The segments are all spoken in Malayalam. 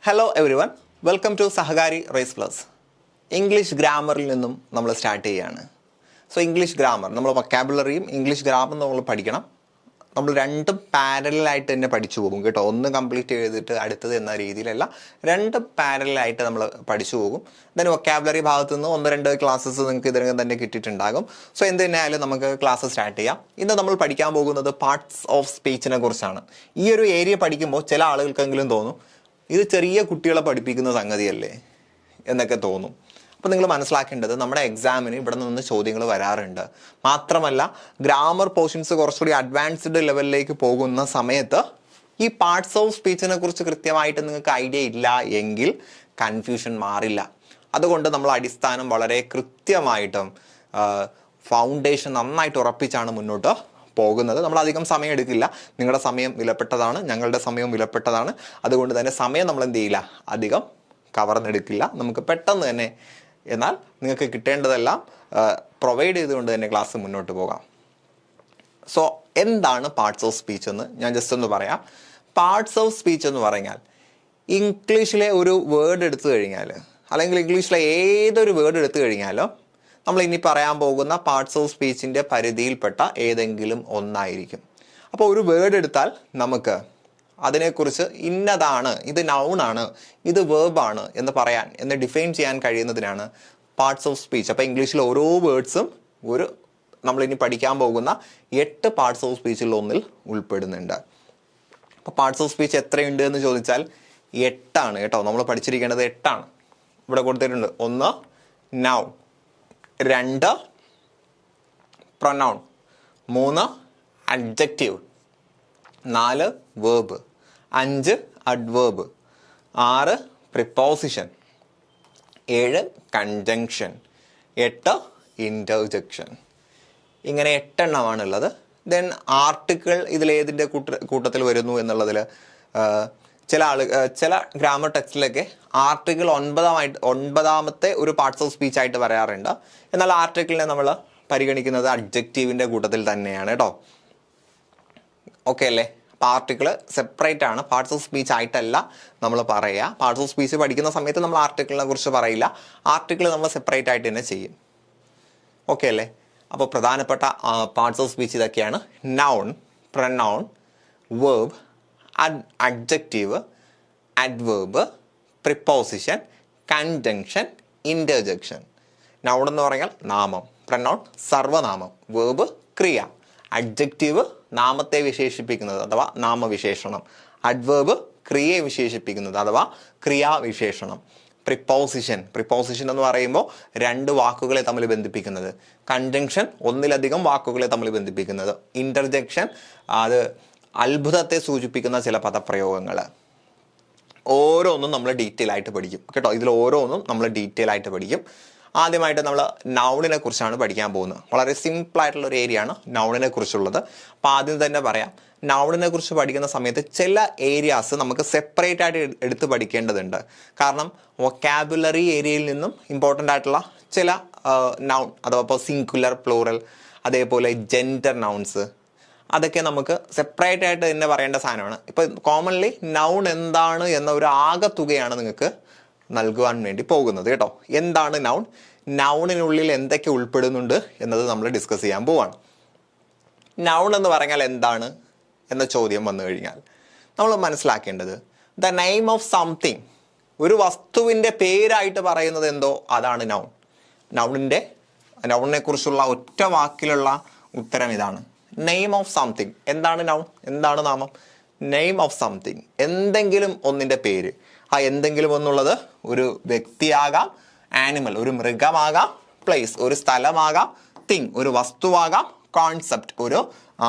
Hello everyone, welcome to Sahakari race plus. English ഗ്രാമറിൽ നിന്നും നമ്മൾ സ്റ്റാർട്ട് ചെയ്യുകയാണ്. സോ ഇംഗ്ലീഷ് ഗ്രാമർ, നമ്മൾ വൊക്കാബുലറിയും ഇംഗ്ലീഷ് ഗ്രാമറും നമ്മൾ പഠിക്കണം. നമ്മൾ രണ്ടും പാരലായിട്ട് തന്നെ പഠിച്ചു പോകും കേട്ടോ. ഒന്ന് കംപ്ലീറ്റ് ചെയ്തിട്ട് അടുത്തത് എന്ന രീതിയിലല്ല, രണ്ടും പാരലായിട്ട് നമ്മൾ പഠിച്ചു പോകും. ദെൻ വൊക്കാബുലറി ഭാഗത്തു നിന്ന് 1-2 ക്ലാസ്സസ് നിങ്ങൾക്ക് ഇതിനകം തന്നെ കിട്ടിയിട്ടുണ്ടാകും. സോ എന്ത് തന്നെയായാലും നമുക്ക് ക്ലാസ് സ്റ്റാർട്ട് ചെയ്യാം. ഇന്ന് നമ്മൾ പഠിക്കാൻ പോകുന്നത് പാർട്സ് ഓഫ് സ്പീച്ചിനെ കുറിച്ചാണ്. ഈ ഒരു ഏരിയ പഠിക്കുമ്പോൾ ചില ആളുകൾക്കെങ്കിലും തോന്നും ഇത് ചെറിയ കുട്ടികളെ പഠിപ്പിക്കുന്ന സംഗതിയല്ലേ എന്നൊക്കെ തോന്നും. അപ്പോൾ നിങ്ങൾ മനസ്സിലാക്കേണ്ടത്, നമ്മുടെ എക്സാമിന് ഇവിടെ നിന്ന് ചോദ്യങ്ങൾ വരാറുണ്ട്. മാത്രമല്ല ഗ്രാമർ പോർഷൻസ് കുറച്ചുകൂടി അഡ്വാൻസ്ഡ് ലെവലിലേക്ക് പോകുന്ന സമയത്ത് ഈ പാർട്സ് ഓഫ് സ്പീച്ചിനെ കുറിച്ച് കൃത്യമായിട്ട് നിങ്ങൾക്ക് ഐഡിയ ഇല്ല എങ്കിൽ കൺഫ്യൂഷൻ മാറില്ല. അതുകൊണ്ട് നമ്മൾ അടിസ്ഥാനം വളരെ കൃത്യമായിട്ടും ഫൗണ്ടേഷൻ നന്നായിട്ട് ഉറപ്പിച്ചാണ് മുന്നോട്ട് പോകുന്നത്. നമ്മൾ അധികം സമയം എടുക്കില്ല. നിങ്ങളുടെ സമയം വിലപ്പെട്ടതാണ്, ഞങ്ങളുടെ സമയവും വിലപ്പെട്ടതാണ്. അതുകൊണ്ട് തന്നെ സമയം നമ്മൾ എന്ത് ചെയ്യില്ല, അധികം കവർന്നെടുക്കില്ല. നമുക്ക് പെട്ടെന്ന് തന്നെ, എന്നാൽ നിങ്ങൾക്ക് കിട്ടേണ്ടതെല്ലാം പ്രൊവൈഡ് ചെയ്തുകൊണ്ട് തന്നെ ക്ലാസ് മുന്നോട്ട് പോകാം. സോ എന്താണ് പാർട്സ് ഓഫ് സ്പീച്ച് എന്ന് ഞാൻ ജസ്റ്റ് ഒന്ന് പറയാം. പാർട്സ് ഓഫ് സ്പീച്ച് എന്ന് പറഞ്ഞാൽ ഇംഗ്ലീഷിലെ ഒരു വേർഡ് എടുത്തു കഴിഞ്ഞാൽ, അല്ലെങ്കിൽ ഇംഗ്ലീഷിലെ ഏതൊരു വേർഡ് എടുത്തു കഴിഞ്ഞാലോ നമ്മൾ ഇനി പറയാൻ പോകുന്ന പാർട്സ് ഓഫ് സ്പീച്ചിൻ്റെ പരിധിയിൽപ്പെട്ട ഏതെങ്കിലും ഒന്നായിരിക്കും. അപ്പോൾ ഒരു വേർഡ് എടുത്താൽ നമുക്ക് അതിനെക്കുറിച്ച് ഇന്നതാണ്, ഇത് നൗണാണ്, ഇത് വേർബാണ് എന്ന് പറയാൻ, എന്ന് ഡിഫൈൻ ചെയ്യാൻ കഴിയുന്നതിനാണ് പാർട്സ് ഓഫ് സ്പീച്ച്. അപ്പോൾ ഇംഗ്ലീഷിൽ ഓരോ വേർഡ്സും നമ്മളിനി പഠിക്കാൻ പോകുന്ന 8 പാർട്സ് ഓഫ് സ്പീച്ചിൽ ഒന്നിൽ ഉൾപ്പെടുന്നുണ്ട്. അപ്പോൾ പാർട്സ് ഓഫ് സ്പീച്ച് എത്രയുണ്ട് എന്ന് ചോദിച്ചാൽ 8 കേട്ടോ. നമ്മൾ പഠിച്ചിരിക്കേണ്ടത് 8. ഇവിടെ കൊടുത്തിട്ടുണ്ട്. 1 noun, 2 pronoun, 3 adjective, 4 verb, 5 adverb, 6 preposition, 7 conjunction, 8 interjection. ഇങ്ങനെ 8 എണ്ണമാണുള്ളത്. ദെൻ ആർട്ടിക്കിൾ ഇതിലേതിൻ്റെ കൂട്ടത്തിൽ വരുന്നു എന്നുള്ളതിൽ ചില ഗ്രാമർ ടെക്സ്റ്റിലൊക്കെ ആർട്ടിക്കിൾ 9ാമത്തെ ഒരു പാർട്സ് ഓഫ് സ്പീച്ച് ആയിട്ട് പറയാറുണ്ട്. എന്നാൽ ആർട്ടിക്കിളിനെ നമ്മൾ പരിഗണിക്കുന്നത് അഡ്ജക്റ്റീവിൻ്റെ കൂട്ടത്തിൽ തന്നെയാണ് കേട്ടോ. ഓക്കെ അല്ലേ? അപ്പോൾ ആർട്ടിക്കിൾ സെപ്പറേറ്റ് ആണ്, പാർട്സ് ഓഫ് സ്പീച്ച് ആയിട്ടല്ല നമ്മൾ പറയുക. പാർട്സ് ഓഫ് സ്പീച്ച് പഠിക്കുന്ന സമയത്ത് നമ്മൾ ആർട്ടിക്കിളിനെ കുറിച്ച് പറയില്ല. ആർട്ടിക്കിൾ നമ്മൾ സെപ്പറേറ്റ് ആയിട്ട് തന്നെ ചെയ്യും. ഓക്കെ അല്ലേ? അപ്പോൾ പ്രധാനപ്പെട്ട പാർട്സ് ഓഫ് സ്പീച്ച് ഇതൊക്കെയാണ്: noun, pronoun, verb, adjective, adverb, preposition, conjunction, interjection. Noun എന്ന് പറഞ്ഞാൽ നാമം, പ്രൊനൗൺ സർവനാമം, വേർബ് ക്രിയ, അഡ്ജക്റ്റീവ് നാമത്തെ വിശേഷിപ്പിക്കുന്നത് അഥവാ നാമവിശേഷണം, അഡ്വേർബ് ക്രിയയെ വിശേഷിപ്പിക്കുന്നത് അഥവാ ക്രിയാവിശേഷണം, പ്രിപ്പോസിഷൻ എന്ന് പറയുമ്പോൾ 2 വാക്കുകളെ തമ്മിൽ ബന്ധിപ്പിക്കുന്നത്, കൺജങ്ഷൻ ഒന്നിലധികം വാക്കുകളെ തമ്മിൽ ബന്ധിപ്പിക്കുന്നത്, ഇന്റർജെക്ഷൻ അത് അത്ഭുതത്തെ സൂചിപ്പിക്കുന്ന ചില പദപ്രയോഗങ്ങൾ. ഓരോന്നും നമ്മൾ ഡീറ്റെയിൽ ആയിട്ട് പഠിക്കും കേട്ടോ. ഇതിൽ ഓരോന്നും നമ്മൾ ഡീറ്റെയിൽ ആയിട്ട് പഠിക്കും. ആദ്യമായിട്ട് നമ്മൾ നൗണിനെ കുറിച്ചാണ് പഠിക്കാൻ പോകുന്നത്. വളരെ സിമ്പിളായിട്ടുള്ള ഒരു ഏരിയ ആണ് നൗണിനെ കുറിച്ചുള്ളത്. അപ്പോൾ ആദ്യം തന്നെ പറയാം, നൗണിനെ കുറിച്ച് പഠിക്കുന്ന സമയത്ത് ചില ഏരിയാസ് നമുക്ക് സെപ്പറേറ്റ് ആയിട്ട് എടുത്ത് പഠിക്കേണ്ടതുണ്ട്. കാരണം വൊക്കാബുലറി ഏരിയയിൽ നിന്നും ഇമ്പോർട്ടൻ്റ് ആയിട്ടുള്ള ചില നൗൺ അഥവാ ഇപ്പോൾ സിംഗുലർ, പ്ലൂറൽ, അതേപോലെ ജെൻഡർ നൗൺസ്, അതൊക്കെ നമുക്ക് സെപ്പറേറ്റ് ആയിട്ട് തന്നെ പറയേണ്ട സാധനമാണ്. ഇപ്പോൾ കോമൺലി നൗൺ എന്താണ് എന്ന ഒരു ആകെത്തുകയാണ് നിങ്ങൾക്ക് നൽകുവാൻ വേണ്ടി പോകുന്നത് കേട്ടോ. എന്താണ് നൗൺ, നൗണിനുള്ളിൽ എന്തൊക്കെ ഉൾപ്പെടുന്നുണ്ട് എന്നത് നമ്മൾ ഡിസ്കസ് ചെയ്യാൻ പോവാണ്. നൗൺ എന്ന് പറഞ്ഞാൽ എന്താണ് എന്ന ചോദ്യം വന്നു കഴിഞ്ഞാൽ നമ്മൾ മനസ്സിലാക്കേണ്ടത്, ദ നെയിം ഓഫ് സംതിങ്, ഒരു വസ്തുവിൻ്റെ പേരായിട്ട് പറയുന്നത് എന്തോ അതാണ് നൗൺ. നൗണിനെ കുറിച്ചുള്ള ഒറ്റ വാക്കിലുള്ള ഉത്തരം ഇതാണ്: നെയിം ഓഫ് സംതിങ്. എന്താണ് നൗൺ, എന്താണ് നാമം? നെയിം ഓഫ് സംതിങ്, എന്തെങ്കിലും ഒന്നിൻ്റെ പേര്. ആ എന്തെങ്കിലും ഒന്നുള്ളത് ഒരു വ്യക്തിയാകാം, ആനിമൽ ഒരു മൃഗമാകാം, പ്ലേസ് ഒരു സ്ഥലമാകാം, തിങ് ഒരു വസ്തുവാകാം, കോൺസെപ്റ്റ് ഒരു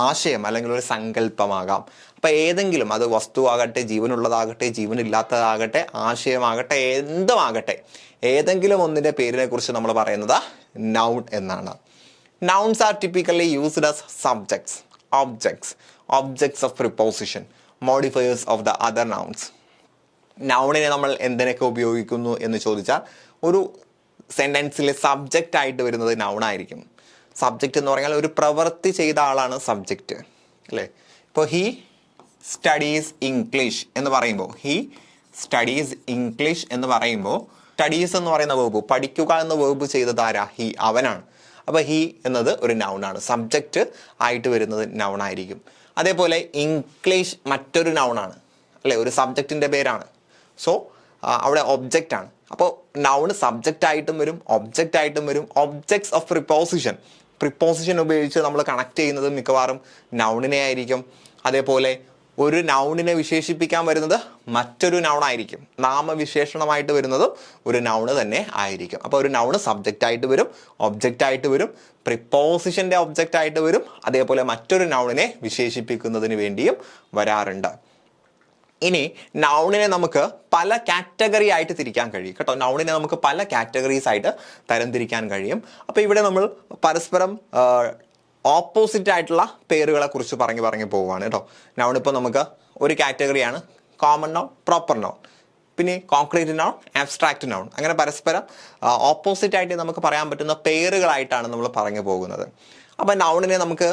ആശയം അല്ലെങ്കിൽ ഒരു സങ്കല്പമാകാം. അപ്പം ഏതെങ്കിലും, അത് വസ്തുവാകട്ടെ, ജീവനുള്ളതാകട്ടെ, ജീവനില്ലാത്തതാകട്ടെ, ആശയമാകട്ടെ, എന്തുമാകട്ടെ, ഏതെങ്കിലും ഒന്നിൻ്റെ പേരിനെ കുറിച്ച് നമ്മൾ പറയുന്നത് നൗൺ എന്നാണ്. Nouns are typically used as subjects, objects of preposition, modifiers of the other nouns. നൗണിനെ നമ്മൾ എന്തിനൊക്കെ ഉപയോഗിക്കുന്നു എന്ന് ചോദിച്ചാൽ, ഒരു സെൻറ്റൻസിലെ സബ്ജക്റ്റ് ആയിട്ട് വരുന്നത് നൗൺ ആയിരിക്കും. സബ്ജക്റ്റ് എന്ന് പറഞ്ഞാൽ ഒരു പ്രവൃത്തി ചെയ്ത ആളാണ് സബ്ജക്റ്റ് അല്ലേ. ഇപ്പോൾ ഹി സ്റ്റഡീസ് ഇംഗ്ലീഷ് എന്ന് പറയുമ്പോൾ ഹി സ്റ്റഡീസ് ഇംഗ്ലീഷ് എന്ന് പറയുമ്പോൾ സ്റ്റഡീസ് എന്ന് പറയുന്ന വേർബ്, പഠിക്കുക എന്ന വേർബ് ചെയ്തത് ആരാ? ഹി, അവനാണ്. അപ്പോൾ ഹി എന്നത് ഒരു നൗണാണ്, സബ്ജക്റ്റ് ആയിട്ട് വരുന്നത് നൗൺ ആയിരിക്കും. അതേപോലെ ഇംഗ്ലീഷ് മറ്റൊരു നൗണാണ് അല്ലേ, ഒരു സബ്ജക്റ്റിൻ്റെ പേരാണ്. സോ അവിടെ ഒബ്ജക്റ്റ് ആണ്. അപ്പോൾ നൗണ് സബ്ജക്റ്റ് ആയിട്ടും വരും, ഒബ്ജക്റ്റ് ആയിട്ടും വരും. ഒബ്ജക്ട്സ് ഓഫ് പ്രിപ്പോസിഷൻ ഉപയോഗിച്ച് നമ്മൾ കണക്ട് ചെയ്യുന്നത് മിക്കവാറും നൗണിനെ ആയിരിക്കും. അതേപോലെ ഒരു നൗണിനെ വിശേഷിപ്പിക്കാൻ വരുന്നത് മറ്റൊരു നൗണായിരിക്കും. നാമവിശേഷണമായിട്ട് വരുന്നത് ഒരു നൗണ് തന്നെ ആയിരിക്കും. അപ്പോൾ ഒരു നൗണ് സബ്ജക്റ്റ് ആയിട്ട് വരും, ഒബ്ജക്റ്റ് ആയിട്ട് വരും, പ്രിപ്പോസിഷൻ്റെ ഒബ്ജക്റ്റ് ആയിട്ട് വരും. അതേപോലെ മറ്റൊരു നൗണിനെ വിശേഷിപ്പിക്കുന്നതിന് വേണ്ടിയും വരാറുണ്ട്. ഇനി നൗണിനെ നമുക്ക് പല കാറ്റഗറി ആയിട്ട് തിരിക്കാൻ കഴിയും കേട്ടോ. നൗണിനെ നമുക്ക് പല കാറ്റഗറീസ് ആയിട്ട് തരംതിരിക്കാൻ കഴിയും. അപ്പോൾ ഇവിടെ നമ്മൾ പരസ്പരം ഓപ്പോസിറ്റ് ആയിട്ടുള്ള പേരുകളെ കുറിച്ച് പറഞ്ഞു പോവുകയാണ് കേട്ടോ. നൗൺ ഇപ്പോൾ നമുക്ക് ഒരു കാറ്റഗറിയാണ് കോമൺ നൗൺ, പ്രോപ്പർ നൗൺ, പിന്നെ കോൺക്രീറ്റ് നൗൺ, ആബ്സ്ട്രാക്റ്റ് നൗൺ. അങ്ങനെ പരസ്പരം ഓപ്പോസിറ്റ് ആയിട്ട് നമുക്ക് പറയാൻ പറ്റുന്ന പേരുകളായിട്ടാണ് നമ്മൾ പറഞ്ഞു പോകുന്നത്. അപ്പോൾ നൗണിനെ നമുക്ക്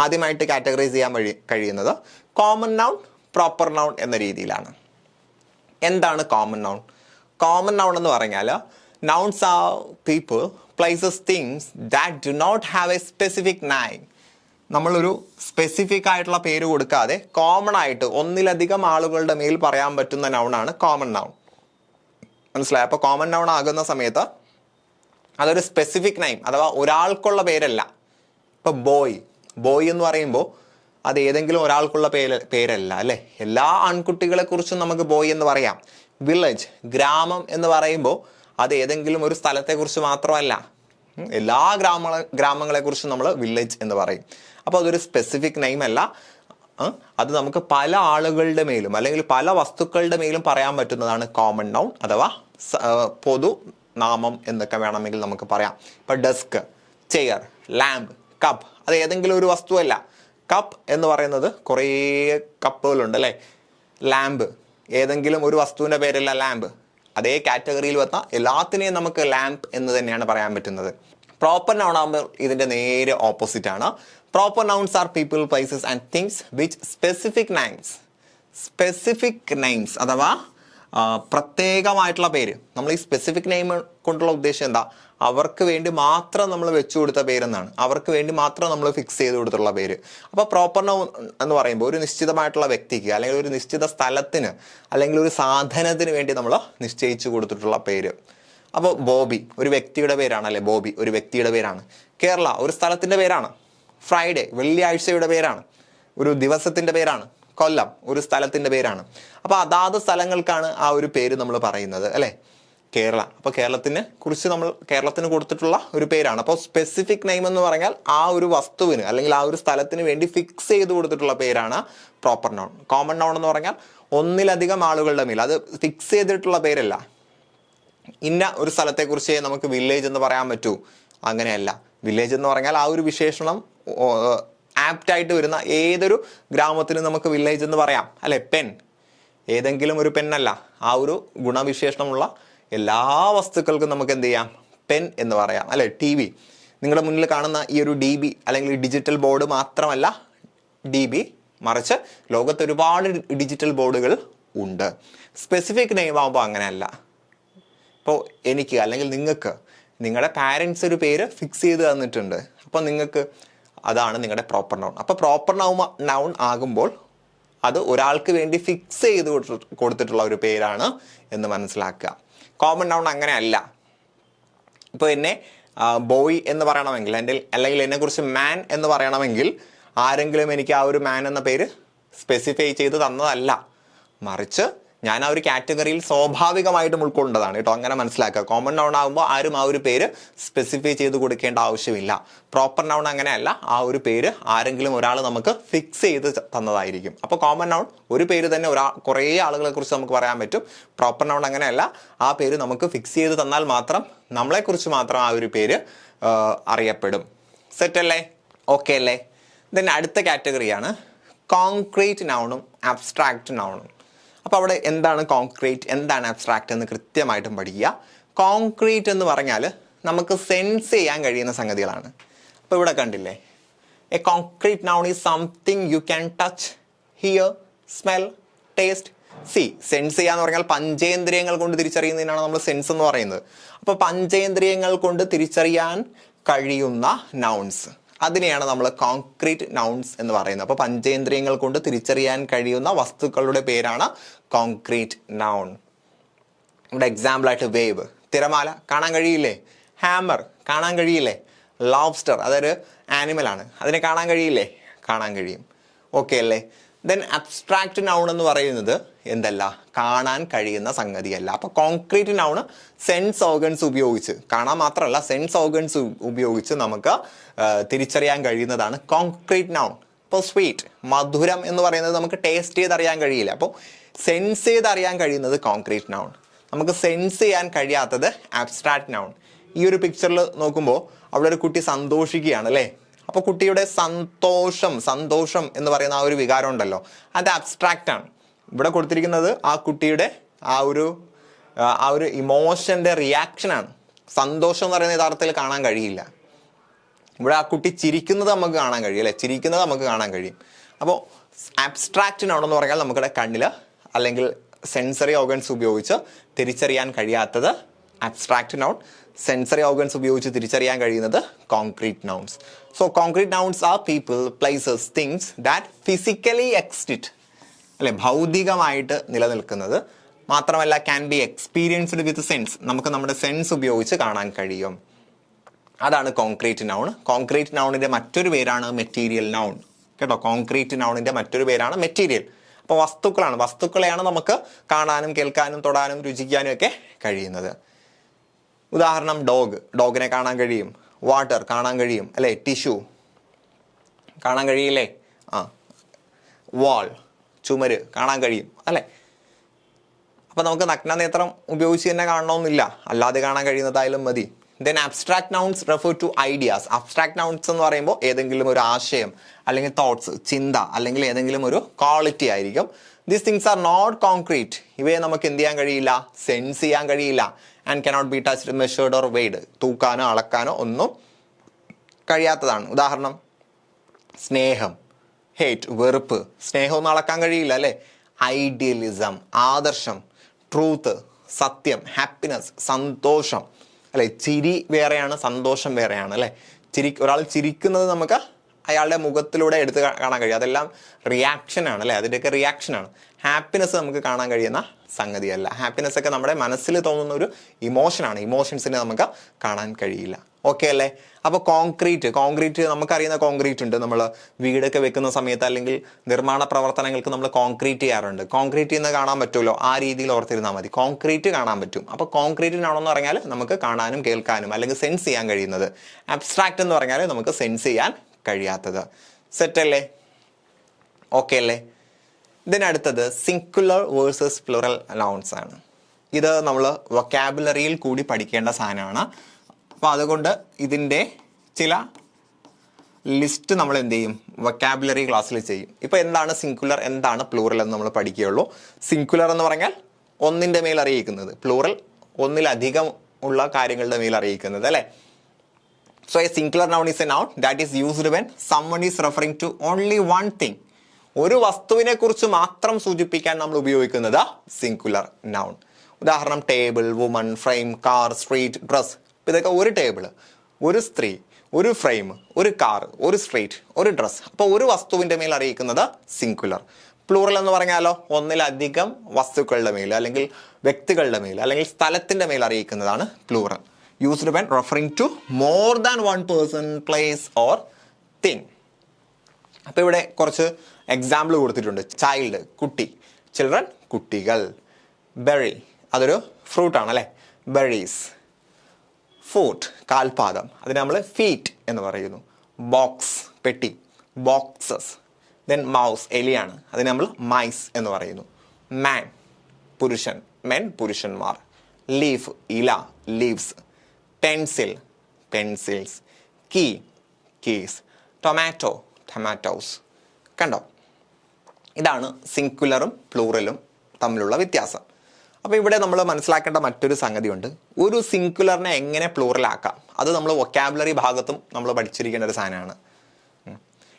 ആദ്യമായിട്ട് കാറ്റഗറൈസ് ചെയ്യാൻ കഴിയുന്നത് കോമൺ നൗൺ, പ്രോപ്പർ നൗൺ എന്ന രീതിയിലാണ്. എന്താണ് കോമൺ നൗൺ? കോമൺ നൗൺ എന്ന് പറഞ്ഞാൽ nouns are people, places, things that do not have a specific name. നമ്മളൊരു സ്പെസിഫിക് ആയിട്ടുള്ള പേര് കൊടുക്കാതെ കോമൺ ആയിട്ട് ഒന്നിലധികം ആളുകളുടെ മേൽ പറയാൻ പറ്റുന്ന നൗണാണ് കോമൺ നൗൺ. മനസ്സിലായി? അപ്പോൾ കോമൺ നൗൺ ആകുന്ന സമയത്ത് അതൊരു സ്പെസിഫിക് നെയിം അഥവാ ഒരാൾക്കുള്ള പേരല്ല. ഇപ്പോൾ ബോയ് എന്ന് പറയുമ്പോൾ അത് ഏതെങ്കിലും ഒരാൾക്കുള്ള പേരല്ല അല്ലേ. എല്ലാ ആൺകുട്ടികളെ കുറിച്ചും നമുക്ക് ബോയ് എന്ന് പറയാം. വില്ലേജ്, ഗ്രാമം എന്ന് പറയുമ്പോൾ അത് ഏതെങ്കിലും ഒരു സ്ഥലത്തെക്കുറിച്ച് മാത്രമല്ല, എല്ലാ ഗ്രാമങ്ങളെക്കുറിച്ചും നമ്മൾ വില്ലേജ് എന്ന് പറയും. അപ്പോൾ അതൊരു സ്പെസിഫിക് നെയിം അല്ല. അത് നമുക്ക് പല ആളുകളുടെ മേലും അല്ലെങ്കിൽ പല വസ്തുക്കളുടെ മേലും പറയാൻ പറ്റുന്നതാണ് കോമൺ നൗൺ അഥവാ പൊതു നാമം എന്നൊക്കെ വേണമെങ്കിൽ നമുക്ക് പറയാം. ഇപ്പം ഡെസ്ക്, ചെയർ, ലാമ്പ്, കപ്പ് അത് ഏതെങ്കിലും ഒരു വസ്തുവല്ല. കപ്പ് എന്ന് പറയുന്നത് കുറേ കപ്പുകളുണ്ട് അല്ലേ. ലാമ്പ് ഏതെങ്കിലും ഒരു വസ്തുവിൻ്റെ പേരല്ല ലാമ്പ്. അതേ കാറ്റഗറിയിൽ വന്ന എല്ലാത്തിനെയും നമുക്ക് ലാമ്പ് എന്ന് തന്നെയാണ് പറയാൻ പറ്റുന്നത്. പ്രോപ്പർ നൗൺ ആകുമ്പോൾ ഇതിൻ്റെ നേരെ ഓപ്പോസിറ്റ് ആണ്. Proper nouns are people, places and things which specific names അഥവാ പ്രത്യേകമായിട്ടുള്ള പേര്. നമ്മൾ ഈ സ്പെസിഫിക് നെയിം കൊണ്ടുള്ള ഉദ്ദേശം എന്താ? അവർക്ക് വേണ്ടി മാത്രം നമ്മൾ വെച്ചു കൊടുത്ത പേരെന്നാണ്. അവർക്ക് വേണ്ടി മാത്രം നമ്മൾ ഫിക്സ് ചെയ്ത് കൊടുത്തുള്ള പേര്. അപ്പോൾ പ്രോപ്പർ നൗൺ എന്ന് പറയുമ്പോൾ ഒരു നിശ്ചിതമായിട്ടുള്ള വ്യക്തിക്ക് അല്ലെങ്കിൽ ഒരു നിശ്ചിത സ്ഥലത്തിന് അല്ലെങ്കിൽ ഒരു സാധനത്തിന് വേണ്ടി നമ്മൾ നിശ്ചയിച്ചു കൊടുത്തിട്ടുള്ള പേര്. അപ്പോൾ ബോബി ഒരു വ്യക്തിയുടെ പേരാണ് അല്ലേ. ബോബി ഒരു വ്യക്തിയുടെ പേരാണ്. കേരള ഒരു സ്ഥലത്തിൻ്റെ പേരാണ്. ഫ്രൈഡേ വെള്ളിയാഴ്ചയുടെ പേരാണ്, ഒരു ദിവസത്തിൻ്റെ പേരാണ്. കൊല്ലം ഒരു സ്ഥലത്തിൻ്റെ പേരാണ്. അപ്പോൾ അതാത് സ്ഥലങ്ങൾക്കാണ് ആ ഒരു പേര് നമ്മൾ പറയുന്നത് അല്ലേ. കേരള അപ്പോൾ കേരളത്തിന് കൊടുത്തിട്ടുള്ള ഒരു പേരാണ്. അപ്പോൾ സ്പെസിഫിക് നെയിം എന്ന് പറഞ്ഞാൽ ആ ഒരു വസ്തുവിന് അല്ലെങ്കിൽ ആ ഒരു സ്ഥലത്തിന് വേണ്ടി ഫിക്സ് ചെയ്ത് കൊടുത്തിട്ടുള്ള പേരാണ് പ്രോപ്പർ നൗൺ. കോമൺ നൗൺ എന്ന് പറഞ്ഞാൽ ഒന്നിലധികം ആളുകളുടെ മേൽ, അത് ഫിക്സ് ചെയ്തിട്ടുള്ള പേരല്ല. ഇന്ന ഒരു സ്ഥലത്തെക്കുറിച്ച് നമുക്ക് വില്ലേജ് എന്ന് പറയാൻ പറ്റൂ, അങ്ങനെയല്ല. വില്ലേജ് എന്ന് പറഞ്ഞാൽ ആ ഒരു വിശേഷണം ആപ്റ്റായിട്ട് വരുന്ന ഏതൊരു ഗ്രാമത്തിന് നമുക്ക് വില്ലേജ് എന്ന് പറയാം അല്ലെ. പെൻ ഏതെങ്കിലും ഒരു പെന്നല്ല, ആ ഒരു ഗുണവിശേഷണമുള്ള എല്ലാ വസ്തുക്കൾക്കും നമുക്ക് എന്ത് ചെയ്യാം? പെൻ എന്ന് പറയാം അല്ലെ. TV നിങ്ങളുടെ മുന്നിൽ കാണുന്ന ഈ ഒരു DB അല്ലെങ്കിൽ ഡിജിറ്റൽ ബോർഡ് മാത്രമല്ല DB, മറിച്ച് ലോകത്ത് ഒരുപാട് ഡിജിറ്റൽ ബോർഡുകൾ ഉണ്ട്. സ്പെസിഫിക് നെയിം ആകുമ്പോൾ അങ്ങനെയല്ല. ഇപ്പോൾ എനിക്ക് അല്ലെങ്കിൽ നിങ്ങൾക്ക് നിങ്ങളുടെ പാരൻസ് ഒരു പേര് ഫിക്സ് ചെയ്ത് തന്നിട്ടുണ്ട്. അപ്പോൾ നിങ്ങൾക്ക് അതാണ് നിങ്ങളുടെ പ്രോപ്പർ നൗൺ. അപ്പോൾ പ്രോപ്പർ നൗൺ ആകുമ്പോൾ അത് ഒരാൾക്ക് വേണ്ടി ഫിക്സ് ചെയ്ത് കൊടുത്തിട്ടുള്ള ഒരു പേരാണ് എന്ന് മനസ്സിലാക്കുക. കോമൺ നൗൺ അങ്ങനെയല്ല. ഇപ്പോൾ എന്നെ ബോയ് എന്ന് പറയണമെങ്കിൽ അല്ലെങ്കിൽ എന്നെക്കുറിച്ച് മാൻ എന്ന് പറയണമെങ്കിൽ ആരെങ്കിലും എനിക്ക് ആ ഒരു മാൻ എന്ന പേര് സ്പെസിഫൈ ചെയ്ത് തന്നതല്ല, മറിച്ച് ഞാൻ ആ ഒരു കാറ്റഗറിയിൽ സ്വാഭാവികമായിട്ടും ഉൾക്കൊണ്ടതാണ് കേട്ടോ. അങ്ങനെ മനസ്സിലാക്കുക. കോമൺ നൗൺ ആകുമ്പോൾ ആരും ആ ഒരു പേര് സ്പെസിഫൈ ചെയ്ത് കൊടുക്കേണ്ട ആവശ്യമില്ല. പ്രോപ്പർ നൗൺ അങ്ങനെയല്ല, ആ ഒരു പേര് ആരെങ്കിലും ഒരാൾ നമുക്ക് ഫിക്സ് ചെയ്ത് തന്നതായിരിക്കും. അപ്പോൾ കോമൺ നൗൺ ഒരു പേര് തന്നെ കുറേ ആളുകളെ കുറിച്ച് നമുക്ക് പറയാൻ പറ്റും. പ്രോപ്പർ നൗൺ അങ്ങനെയല്ല, ആ പേര് നമുക്ക് ഫിക്സ് ചെയ്ത് തന്നാൽ മാത്രം നമ്മളെക്കുറിച്ച് മാത്രം ആ ഒരു പേര് അറിയപ്പെടും. സെറ്റ് അല്ലേ? ഓക്കെ അല്ലേ? ദെൻ അടുത്ത കാറ്റഗറിയാണ് കോൺക്രീറ്റ് നൗണും അബ്സ്ട്രാക്റ്റ് നൗണും. അപ്പോൾ അവിടെ എന്താണ് കോൺക്രീറ്റ്, എന്താണ് അബ്സ്ട്രാക്റ്റ് എന്ന് കൃത്യമായിട്ടും പഠിക്കുക. കോൺക്രീറ്റ് എന്ന് പറഞ്ഞാൽ നമുക്ക് സെൻസ് ചെയ്യാൻ കഴിയുന്ന സംഗതികളാണ്. അപ്പോൾ ഇവിടെ കണ്ടില്ലേ, A concrete noun is something you can touch, here, smell, taste, sense ചെയ്യാന്ന് പറഞ്ഞാൽ പഞ്ചേന്ദ്രിയങ്ങൾ കൊണ്ട് തിരിച്ചറിയുന്നതിനാണ് നമ്മൾ സെൻസ് എന്ന് പറയുന്നത്. അപ്പോൾ പഞ്ചേന്ദ്രിയങ്ങൾ കൊണ്ട് തിരിച്ചറിയാൻ കഴിയുന്ന നൗൺസ്, അതിനെയാണ് നമ്മൾ കോൺക്രീറ്റ് നൗൺസ് എന്ന് പറയുന്നത്. അപ്പോൾ പഞ്ചേന്ദ്രിയങ്ങൾ കൊണ്ട് തിരിച്ചറിയാൻ കഴിയുന്ന വസ്തുക്കളുടെ പേരാണ് കോൺക്രീറ്റ് നൗൺ. ഇവിടെ എക്സാമ്പിൾ ആയിട്ട് വേവ്, തിരമാല, കാണാൻ കഴിയില്ലേ? ഹാമർ, കാണാൻ കഴിയില്ലേ? ലോബ്സ്റ്റർ, അതൊരു ആനിമലാണ്, അതിനെ കാണാൻ കഴിയില്ലേ? കാണാൻ കഴിയും. ഓക്കെ അല്ലേ? ദെൻ അബ്സ്ട്രാക്റ്റ് നൗൺ എന്ന് പറയുന്നത് എന്തല്ല, കാണാൻ കഴിയുന്ന സംഗതിയല്ല. അപ്പോൾ കോൺക്രീറ്റ് നൗണ് സെൻസ് ഓർഗൻസ് ഉപയോഗിച്ച്, കാണാൻ മാത്രമല്ല സെൻസ് ഓർഗൻസ് ഉപയോഗിച്ച് നമുക്ക് തിരിച്ചറിയാൻ കഴിയുന്നതാണ് കോൺക്രീറ്റ് നൗൺ. ഇപ്പോൾ സ്വീറ്റ്, മധുരം എന്ന് പറയുന്നത് നമുക്ക് ടേസ്റ്റ് ചെയ്ത് അറിയാൻ കഴിയില്ല. അപ്പോൾ സെൻസ് ചെയ്ത് അറിയാൻ കഴിയുന്നത് കോൺക്രീറ്റ് നൗൺ. നമുക്ക് സെൻസ് ചെയ്യാൻ കഴിയാത്തത് അബ്സ്ട്രാക്റ്റ് നൗൺ. ഈ ഒരു പിക്ചറിൽ നോക്കുമ്പോൾ അവിടെ ഒരു കുട്ടി സന്തോഷിക്കുകയാണ് അല്ലേ? അപ്പോൾ കുട്ടിയുടെ സന്തോഷം എന്ന് പറയുന്ന ആ ഒരു വികാരം ഉണ്ടല്ലോ, അത് അബ്സ്ട്രാക്റ്റ് ആണ്. ഇവിടെ കൊടുത്തിരിക്കുന്നത് ആ കുട്ടിയുടെ ആ ഒരു ഇമോഷൻ്റെ റിയാക്ഷനാണ്. സന്തോഷം എന്ന് പറയുന്ന യഥാർത്ഥത്തിൽ കാണാൻ കഴിയില്ല. ഇവിടെ ആ കുട്ടി ചിരിക്കുന്നത് നമുക്ക് കാണാൻ കഴിയും അല്ലേ? ചിരിക്കുന്നത് നമുക്ക് കാണാൻ കഴിയും. അപ്പോൾ അബ്സ്ട്രാക്റ്റ് നൗൺ എന്ന് പറഞ്ഞാൽ നമ്മുടെ കണ്ണിൽ അല്ലെങ്കിൽ സെൻസറി ഓർഗൻസ് ഉപയോഗിച്ച് തിരിച്ചറിയാൻ കഴിയാത്തത് അബ്സ്ട്രാക്റ്റ് നൗൺ. സെൻസറി ഓർഗൻസ് ഉപയോഗിച്ച് തിരിച്ചറിയാൻ കഴിയുന്നത് concrete nouns. So concrete nouns are people, places, things that physically exist അല്ലെ, ഭൗതികമായിട്ട് നിലനിൽക്കുന്നത്. മാത്രമല്ല can be experienced with sense, നമുക്ക് നമ്മുടെ സെൻസ് ഉപയോഗിച്ച് കാണാൻ കഴിയും. അതാണ് കോൺക്രീറ്റ് നൗൺ. കോൺക്രീറ്റ് നൗണിൻ്റെ മറ്റൊരു പേരാണ് മെറ്റീരിയൽ നൗൺ. കേട്ടോ, കോൺക്രീറ്റ് നൗണിൻ്റെ മറ്റൊരു പേരാണ് മെറ്റീരിയൽ. അപ്പോൾ വസ്തുക്കളെയാണ് നമുക്ക് കാണാനും കേൾക്കാനും തൊടാനും രുചിക്കാനും ഒക്കെ കഴിയുന്നത്. ഉദാഹരണം ഡോഗിനെ കാണാൻ കഴിയും. വാട്ടർ കാണാൻ കഴിയും അല്ലേ? ടിഷ്യൂ കാണാൻ കഴിയില്ലേ? വാൾ, ചുമര് കാണാൻ കഴിയും അല്ലേ? അപ്പം നമുക്ക് നഗ്നനേത്രം ഉപയോഗിച്ച് തന്നെ കാണണമെന്നില്ല, അല്ലാതെ കാണാൻ കഴിയുന്നതായാലും മതി. Then abstract nouns refer to ideas. Abstract nouns എന്ന് പറയുമ്പോൾ ഏതെങ്കിലും ഒരു ആശയം അല്ലെങ്കിൽ തോട്ട്സ്, ചിന്ത, അല്ലെങ്കിൽ ഏതെങ്കിലും ഒരു ക്വാളിറ്റി ആയിരിക്കും. These things are not concrete. ഇവയെ നമുക്ക് എന്ത് ചെയ്യാൻ കഴിയില്ല? സെൻസ് ചെയ്യാൻ കഴിയില്ല. And cannot be touched, measured or weighed. തൂക്കാനോ അളക്കാനോ ഒന്നും കഴിയാത്തതാണ്. ഉദാഹരണം സ്നേഹം, ഹേറ്റ്, വെറുപ്പ്. സ്നേഹം ഒന്നും അളക്കാൻ കഴിയില്ല അല്ലേ? ഐഡിയലിസം, ആദർശം, ട്രൂത്ത്, സത്യം, ഹാപ്പിനെസ്, സന്തോഷം അല്ലെ? ചിരി വേറെയാണ്, സന്തോഷം വേറെയാണ് അല്ലേ? ഒരാൾ ചിരിക്കുന്നത് നമുക്ക് അയാളുടെ മുഖത്തിലൂടെ എടുത്ത് കാണാൻ കഴിയും. അതെല്ലാം റിയാക്ഷനാണ് അല്ലേ? അതിൻ്റെയൊക്കെ റിയാക്ഷനാണ്. ഹാപ്പിനെസ് നമുക്ക് കാണാൻ കഴിയുന്ന സംഗതിയല്ല. ഹാപ്പിനെസ് ഒക്കെ നമ്മുടെ മനസ്സിൽ തോന്നുന്ന ഒരു ഇമോഷനാണ്. ഇമോഷൻസിനെ നമുക്ക് കാണാൻ കഴിയില്ല. ഓക്കെ അല്ലേ? അപ്പോൾ കോൺക്രീറ്റ് നമുക്കറിയുന്ന കോൺക്രീറ്റ് ഉണ്ട്. നമ്മൾ വീടൊക്കെ വെക്കുന്ന സമയത്ത് അല്ലെങ്കിൽ നിർമ്മാണ പ്രവർത്തനങ്ങൾക്ക് നമ്മൾ കോൺക്രീറ്റ് ചെയ്യാറുണ്ട്. കോൺക്രീറ്റ് എന്ന് കാണാൻ പറ്റുമല്ലോ, ആ രീതിയിൽ ഓർത്തിരുന്നാൽ മതി. കോൺക്രീറ്റ് കാണാൻ പറ്റും. അപ്പോൾ കോൺക്രീറ്റിനാണെന്ന് പറഞ്ഞാൽ നമുക്ക് കാണാനും കേൾക്കാനും അല്ലെങ്കിൽ സെൻസ് ചെയ്യാൻ കഴിയുന്നത്. അബ്സ്ട്രാക്റ്റ് എന്ന് പറഞ്ഞാൽ നമുക്ക് സെൻസ് ചെയ്യാൻ കഴിയാത്തത്. സെറ്റല്ലേ? ഓക്കെ അല്ലേ? ഇതിനടുത്തത് സിംഗുലർ വേഴ്സസ് പ്ലൂറൽ നൗൺസ് ആണ്. ഇത് നമ്മൾ വൊക്കാബുലറിയിൽ കൂടി പഠിക്കേണ്ട സാധനമാണ്. അപ്പോൾ അതുകൊണ്ട് ഇതിൻ്റെ ചില ലിസ്റ്റ് നമ്മൾ എന്ത് ചെയ്യും? വൊക്കാബുലറി ക്ലാസ്സിൽ ചെയ്യും. ഇപ്പോൾ എന്താണ് സിംഗുലർ, എന്താണ് പ്ലൂറൽ എന്ന് നമ്മൾ പഠിക്കുകയുള്ളൂ. സിംഗുലർ എന്ന് പറഞ്ഞാൽ ഒന്നിൻ്റെ മേൽ അറിയിക്കുന്നത്, പ്ലൂറൽ ഒന്നിലധികം ഉള്ള കാര്യങ്ങളുടെ മേൽ അറിയിക്കുന്നത് അല്ലേ? So a singular noun is a noun that is used when someone is referring to only one thing. ഒരു വസ്തുവിനെ കുറിച്ച് മാത്രം സൂചിപ്പിക്കാൻ നമ്മൾ ഉപയോഗിക്കുന്നത് സിംഗുലർ നൗൺ. ഉദാഹരണം table, woman, frame, car, street, dress. ഇതൊക്കെ ഒരു ടേബിൾ, ഒരു സ്ത്രീ, ഒരു ഫ്രെയിം, ഒരു കാർ, ഒരു സ്ട്രീറ്റ്, ഒരു ഡ്രസ്. അപ്പോൾ ഒരു വസ്തുവിൻ്റെ മേൽ അറിയിക്കുന്നത് സിംഗുലർ. പ്ലൂറൽ എന്ന് പറഞ്ഞാലോ ഒന്നിലധികം വസ്തുക്കളുടെ മേൽ അല്ലെങ്കിൽ വ്യക്തികളുടെ മേൽ അല്ലെങ്കിൽ സ്ഥലത്തിൻ്റെ മേൽ അറിയിക്കുന്നതാണ് plural. Used when referring to more than one person, place or thing. അപ്പോൾ ഇവിടെ കുറച്ച് എക്സാമ്പിൾ കൊടുത്തിട്ടുണ്ട്. ചൈൽഡ്, കുട്ടി, ചിൽഡ്രൻ, കുട്ടികൾ. ബെറി, അതൊരു ഫ്രൂട്ടാണ് അല്ലേ? ബെറീസ്. ഫൂട്ട്, കാൽപാദം, അതിന് നമ്മൾ ഫീറ്റ് എന്ന് പറയുന്നു. ബോക്സ്, പെട്ടി, ബോക്സസ്. ദെൻ മൗസ്, എലിയാണ്, അതിന് നമ്മൾ മൈസ് എന്ന് പറയുന്നു. മാൻ, പുരുഷൻ, മെൻ, പുരുഷന്മാർ. ലീഫ്, ഇല, leaves. Pencil, pencils. Key, keys. Tomato, tomatoes. കണ്ടോ? ഇതാണ് സിംഗുലറും പ്ലൂറലും തമ്മിലുള്ള വ്യത്യാസം. അപ്പോൾ ഇവിടെ നമ്മൾ മനസ്സിലാക്കേണ്ട മറ്റൊരു സംഗതിയുണ്ട്. ഒരു സിംഗുലറിനെ എങ്ങനെ പ്ലൂറലാക്കാം, അത് നമ്മൾ വൊക്കാബുലറി ഭാഗത്തും നമ്മൾ പഠിച്ചിരിക്കേണ്ട ഒരു സാധനമാണ്.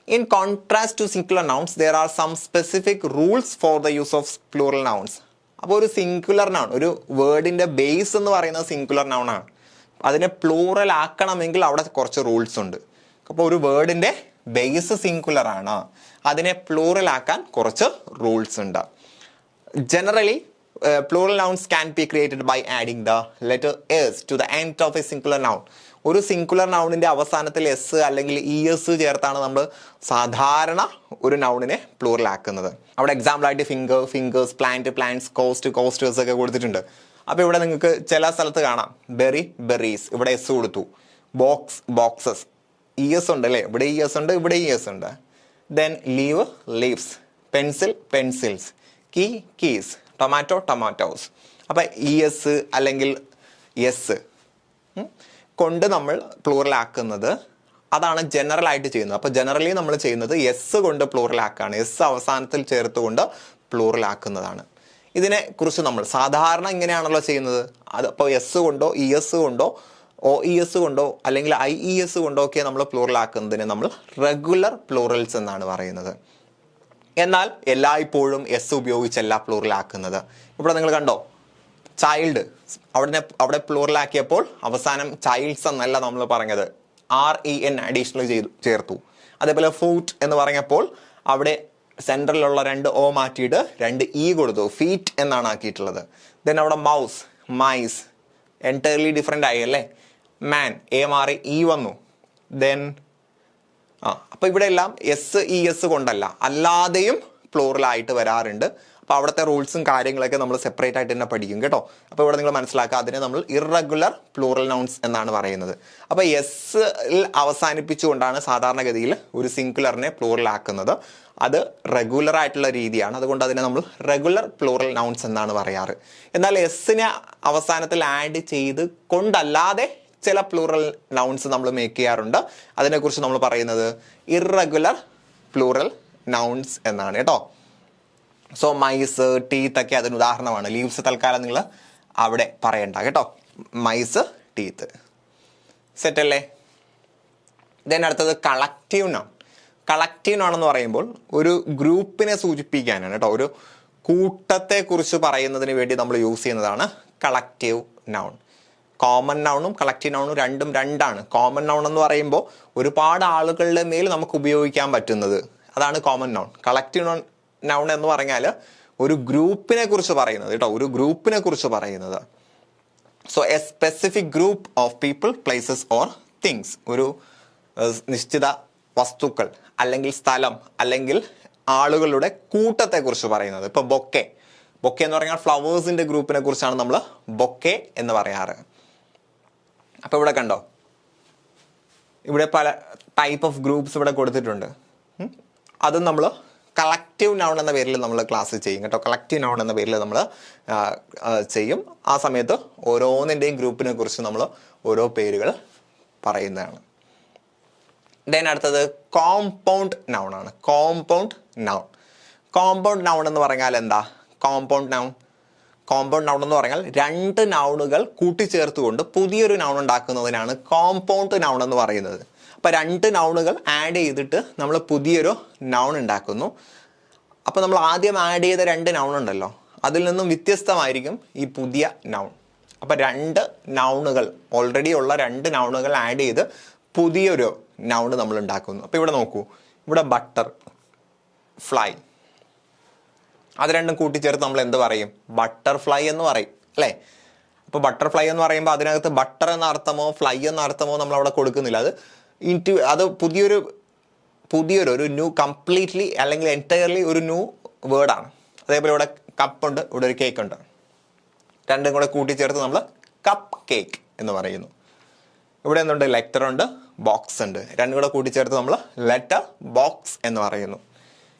In contrast to singular nouns, there are some specific rules for the use of plural nouns. അപ്പോൾ ഒരു സിംഗുലർ നൗൺ, ഒരു വേർഡിൻ്റെ ബേസ് എന്ന് പറയുന്നത് സിംഗുലർ നൗൺ ആണ്. അതിനെ പ്ലൂറൽ ആക്കണമെങ്കിൽ അവിടെ കുറച്ച് റൂൾസ് ഉണ്ട്. അപ്പോൾ ഒരു വേർഡിൻ്റെ ബേസ് സിംഗുലർ ആണ്, അതിനെ പ്ലൂറൽ ആക്കാൻ കുറച്ച് റൂൾസ് ഉണ്ട്. Generally plural nouns can be created by adding the letter s to the end of a singular noun. ഒരു സിംഗുലർ നൗണിൻ്റെ അവസാനത്തിൽ എസ് അല്ലെങ്കിൽ ഇ എസ് ചേർത്താണ് നമ്മൾ സാധാരണ ഒരു നൗണിനെ പ്ലൂറൽ ആക്കുന്നത്. അവിടെ എക്സാമ്പിളായിട്ട് ഫിംഗേഴ്സ്, പ്ലാന്റ്സ്, കോസ്റ്റേഴ്സ് ഒക്കെ കൊടുത്തിട്ടുണ്ട്. അപ്പോൾ ഇവിടെ നിങ്ങൾക്ക് ചില സ്ഥലത്ത് കാണാം ബെറീസ്, ഇവിടെ എസ് കൊടുത്തു. ബോക്സസ്, ഇ എസ് ഉണ്ട് അല്ലേ, ഇവിടെ ഇ എസ് ഉണ്ട്, ഇവിടെ ഇ എസ് ഉണ്ട്. Then leaves, pencils, keys, tomatoes. അപ്പം ഇ എസ് അല്ലെങ്കിൽ എസ് കൊണ്ട് നമ്മൾ പ്ലൂറൽ ആക്കുന്നത്, അതാണ് ജനറൽ ആയിട്ട് ചെയ്യുന്നത്. അപ്പോൾ ജനറലി നമ്മൾ ചെയ്യുന്നത് എസ് കൊണ്ട് പ്ലൂറൽ ആക്കുകയാണ്, എസ് അവസാനത്തിൽ ചേർത്തുകൊണ്ട് പ്ലൂറൽ ആക്കുന്നതാണ്. ഇതിനെ കുറിച്ച് നമ്മൾ സാധാരണ ഇങ്ങനെയാണല്ലോ ചെയ്യുന്നത്. അത് അപ്പോൾ എസ് കൊണ്ടോ ഇ എസ് കൊണ്ടോ ഒ ഇ എസ് കൊണ്ടോ അല്ലെങ്കിൽ ഐ ഇ എസ് കൊണ്ടോ ഒക്കെ നമ്മൾ പ്ലൂറൽ ആക്കുന്നതിന് നമ്മൾ റെഗുലർ പ്ലൂറൽസ് എന്നാണ് പറയുന്നത്. എന്നാൽ എല്ലായ്പ്പോഴും എസ് ഉപയോഗിച്ചല്ല പ്ലൂറൽ ആക്കുന്നത്. ഇവിടെ നിങ്ങൾ കണ്ടോ, ചൈൽഡ്, അവിടെ പ്ലൂറൽ ആക്കിയപ്പോൾ അവസാനം ചൈൽഡ്സ് എന്നല്ല നമ്മൾ പറഞ്ഞത്, REN അഡീഷണൽ ചേർത്തു. അതേപോലെ ഫൂട്ട് എന്ന് പറഞ്ഞപ്പോൾ അവിടെ സെൻട്രലിലുള്ള 2 O മാറ്റിയിട്ട് 2 E കൊടുത്തു, ഫീറ്റ് എന്നാണ് ആക്കിയിട്ടുള്ളത്. ദെൻ അവിടെ മൈസ് എൻറ്റയർലി ഡിഫറെൻ്റ് ആയി അല്ലേ. മാൻ, A മാറി E വന്നു. ദെൻ അപ്പോൾ ഇവിടെ എല്ലാം എസ് ഇ എസ് കൊണ്ടല്ല, അല്ലാതെയും പ്ലൂറലായിട്ട് വരാറുണ്ട്. അപ്പോൾ അവിടുത്തെ റൂൾസും കാര്യങ്ങളൊക്കെ നമ്മൾ സെപ്പറേറ്റ് ആയിട്ട് തന്നെ പഠിക്കും കേട്ടോ. അപ്പോൾ ഇവിടെ നിങ്ങൾ മനസ്സിലാക്കുക, അതിനെ നമ്മൾ ഇറഗുലർ പ്ലൂറൽ നൗൺസ് എന്നാണ് പറയുന്നത്. അപ്പോൾ എസ് അവസാനിപ്പിച്ചുകൊണ്ടാണ് സാധാരണഗതിയിൽ ഒരു സിംഗുലറിനെ പ്ലൂറൽ ആക്കുന്നത്. അത് റെഗുലർ ആയിട്ടുള്ള രീതിയാണ്, അതുകൊണ്ട് അതിനെ നമ്മൾ റെഗുലർ പ്ലൂറൽ നൗൺസ് എന്നാണ് പറയാറ്. എന്നാൽ എസ്സിനെ അവസാനത്തിൽ ആഡ് ചെയ്ത് കൊണ്ടല്ലാതെ ചില പ്ലൂറൽ നൗൺസ് നമ്മൾ മേക്ക് ചെയ്യാറുണ്ട്. അതിനെക്കുറിച്ച് നമ്മൾ പറയുന്നത് ഇറഗുലർ പ്ലൂറൽ നൗൺസ് എന്നാണ് കേട്ടോ. സോ മൈസ്, ടീത്ത് ഒക്കെ അതിന് ഉദാഹരണമാണ്. ലീവ്സ് തൽക്കാലം നിങ്ങൾ അവിടെ പറയണ്ട കേട്ടോ. മൈസ്, ടീത്ത്, സെറ്റ് അല്ലേ. ദെൻ അടുത്തത് കളക്റ്റീവ് നൗൺ. കളക്റ്റീവ് നൗൺ എന്ന് പറയുമ്പോൾ ഒരു ഗ്രൂപ്പിനെ സൂചിപ്പിക്കാനാണ് കേട്ടോ. ഒരു കൂട്ടത്തെക്കുറിച്ച് പറയുന്നതിന് വേണ്ടി നമ്മൾ യൂസ് ചെയ്യുന്നതാണ് കളക്റ്റീവ് നൗൺ. കോമൺ നൗണും കളക്റ്റീവ് നൗണും രണ്ടാണ്. കോമൺ നൗൺ എന്ന് പറയുമ്പോൾ ഒരുപാട് ആളുകളുടെ മേൽ നമുക്ക് ഉപയോഗിക്കാൻ പറ്റുന്നത്, അതാണ് കോമൺ നൗൺ. കളക്റ്റീവ് നൗൺ എന്ന് പറഞ്ഞാൽ ഒരു ഗ്രൂപ്പിനെ കുറിച്ച് പറയുന്നത് കേട്ടോ, ഒരു ഗ്രൂപ്പിനെ കുറിച്ച് പറയുന്നത്. So A specific group of people, places or things. ഒരു നിശ്ചിത വസ്തുക്കൾ അല്ലെങ്കിൽ സ്ഥലം അല്ലെങ്കിൽ ആളുകളുടെ കൂട്ടത്തെക്കുറിച്ച് പറയുന്നത്. ഇപ്പോൾ ബൊക്കെ എന്ന് പറഞ്ഞാൽ ഫ്ലവേഴ്സിൻ്റെ ഗ്രൂപ്പിനെ കുറിച്ചാണ് നമ്മൾ ബൊക്കെ എന്ന് പറയാറ്. അപ്പോൾ ഇവിടെ കണ്ടോ, ഇവിടെ പല ടൈപ്പ് ഓഫ് ഗ്രൂപ്പ്സ് ഇവിടെ കൊടുത്തിട്ടുണ്ട്. അതും നമ്മൾ കളക്റ്റീവ് നൗൺ എന്ന പേരിൽ നമ്മൾ ക്ലാസ് ചെയ്യും കേട്ടോ. കളക്റ്റീവ് നൗൺ എന്ന പേരിൽ നമ്മൾ ചെയ്യും. ആ സമയത്ത് ഓരോന്നിൻ്റെയും ഗ്രൂപ്പിനെ കുറിച്ച് നമ്മൾ ഓരോ പേരുകൾ പറയുന്നതാണ്. ദെൻ അടുത്തത് കോമ്പൗണ്ട് നൗൺ ആണ്. കോമ്പൗണ്ട് നൗൺ എന്ന് പറഞ്ഞാൽ എന്താ? കോമ്പൗണ്ട് നൗൺ എന്ന് പറഞ്ഞാൽ 2 നൗണുകൾ കൂട്ടിച്ചേർത്തുകൊണ്ട് പുതിയൊരു നൗൺ ഉണ്ടാക്കുന്നതിനാണ് കോമ്പൗണ്ട് നൗൺ എന്ന് പറയുന്നത്. അപ്പോൾ 2 നൗണുകൾ ആഡ് ചെയ്തിട്ട് നമ്മൾ പുതിയൊരു നൗൺ ഉണ്ടാക്കുന്നു. അപ്പോൾ നമ്മൾ ആദ്യം ആഡ് ചെയ്ത 2 നൗൺ ഉണ്ടല്ലോ, അതിൽ നിന്നും വ്യത്യസ്തമായിരിക്കും ഈ പുതിയ നൗൺ. അപ്പോൾ 2 നൗണുകൾ, ഓൾറെഡി ഉള്ള 2 നൗണുകൾ ആഡ് ചെയ്ത് പുതിയൊരു നൗൺ നമ്മൾ ഉണ്ടാക്കുന്നു. അപ്പോൾ ഇവിടെ നോക്കൂ, ഇവിടെ ബട്ടർ, ഫ്ലൈ, അത് രണ്ടും കൂട്ടിച്ചേർത്ത് നമ്മൾ എന്ത് പറയും? ബട്ടർഫ്ലൈ എന്ന് പറയും അല്ലേ. അപ്പോൾ ബട്ടർഫ്ലൈ എന്ന് പറയുമ്പോൾ അതിനകത്ത് ബട്ടർ എന്ന അർത്ഥമോ ഫ്ലൈ എന്ന അർത്ഥമോ നമ്മൾ അവിടെ കൊടുക്കുന്നില്ല. അത് പുതിയൊരു ന്യൂ, കംപ്ലീറ്റ്ലി അല്ലെങ്കിൽ എൻറ്റയർലി ഒരു ന്യൂ വേർഡാണ്. അതേപോലെ ഇവിടെ കപ്പുണ്ട്, ഇവിടെ ഒരു കേക്ക് ഉണ്ട്. രണ്ടും കൂടെ കൂട്ടിച്ചേർത്ത് നമ്മൾ കപ്പ് കേക്ക് എന്ന് പറയുന്നു. ഇവിടെ എന്തുണ്ട്? ലെറ്റർ ഉണ്ട്, ബോക്സ് ഉണ്ട്. രണ്ടും കൂടെ കൂട്ടിച്ചേർത്ത് നമ്മൾ ലെറ്റർ ബോക്സ് എന്ന് പറയുന്നു.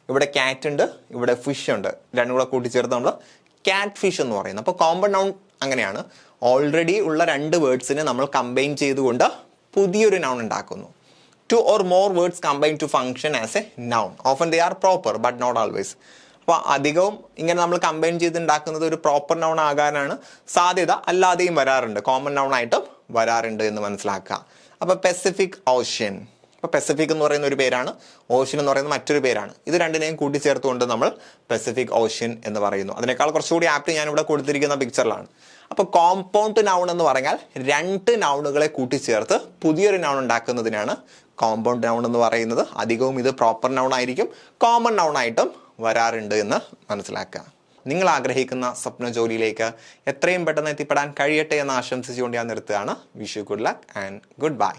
ഇവിടെ ക്യാറ്റ് ഉണ്ട്, ഇവിടെ ഫിഷ് ഉണ്ട്. രണ്ടും കൂടെ കൂട്ടിച്ചേർത്ത് നമ്മൾ ക്യാറ്റ് ഫിഷ് എന്ന് പറയുന്നു. അപ്പോൾ കോമ്പൗണ്ട് നൗൺ അങ്ങനെയാണ്. ഓൾറെഡി ഉള്ള 2 വേർഡ്സിനെ നമ്മൾ കമ്പൈൻ ചെയ്തുകൊണ്ട് പുതിയൊരു നൗൺ ഉണ്ടാക്കുന്നു. 2 or more words combine to function as a noun. Often they are proper but not always. അപ്പോൾ അധികവും ഇങ്ങനെ നമ്മൾ കമ്പൈൻ ചെയ്ത് ഉണ്ടാക്കുന്നത് ഒരു പ്രോപ്പർ നൗൺ ആകാനാണ് സാധ്യത. അല്ലാതെയും വരാറുണ്ട്, കോമൺ നൗൺ ആയിട്ടും വരാറുണ്ട് എന്ന് മനസ്സിലാക്കുക. അപ്പോൾ പസഫിക് ഇപ്പോൾ പെസഫിക് എന്ന് പറയുന്ന ഒരു പേരാണ്, ഓഷ്യൻ എന്ന് പറയുന്ന മറ്റൊരു പേരാണ്. ഇത് രണ്ടിനെയും കൂട്ടിച്ചേർത്തുകൊണ്ട് നമ്മൾ പെസഫിക് ഓഷ്യൻ എന്ന് പറയുന്നു. അതിനേക്കാൾ കുറച്ചുകൂടി ആപ്റ്റ് ഞാനിവിടെ കൊടുത്തിരിക്കുന്ന പിക്ചറിലാണ്. അപ്പോൾ കോമ്പൗണ്ട് നൗൺ എന്ന് പറഞ്ഞാൽ രണ്ട് നൗണുകളെ കൂട്ടിച്ചേർത്ത് പുതിയൊരു നൗൺ ഉണ്ടാക്കുന്നതിനാണ് കോമ്പൗണ്ട് നൗൺ എന്ന് പറയുന്നത്. അധികവും ഇത് പ്രോപ്പർ നൗൺ ആയിരിക്കും, കോമൺ നൗൺ ആയിട്ടും വരാറുണ്ട് എന്ന് മനസ്സിലാക്കുക. നിങ്ങൾ ആഗ്രഹിക്കുന്ന സ്വപ്ന ജോലിയിലേക്ക് എത്രയും പെട്ടെന്ന് എത്തിപ്പെടാൻ കഴിയട്ടെ എന്ന് ആശംസിച്ചുകൊണ്ട് ഞാൻ നിർത്തുകയാണ്. Wish you good luck and good bye.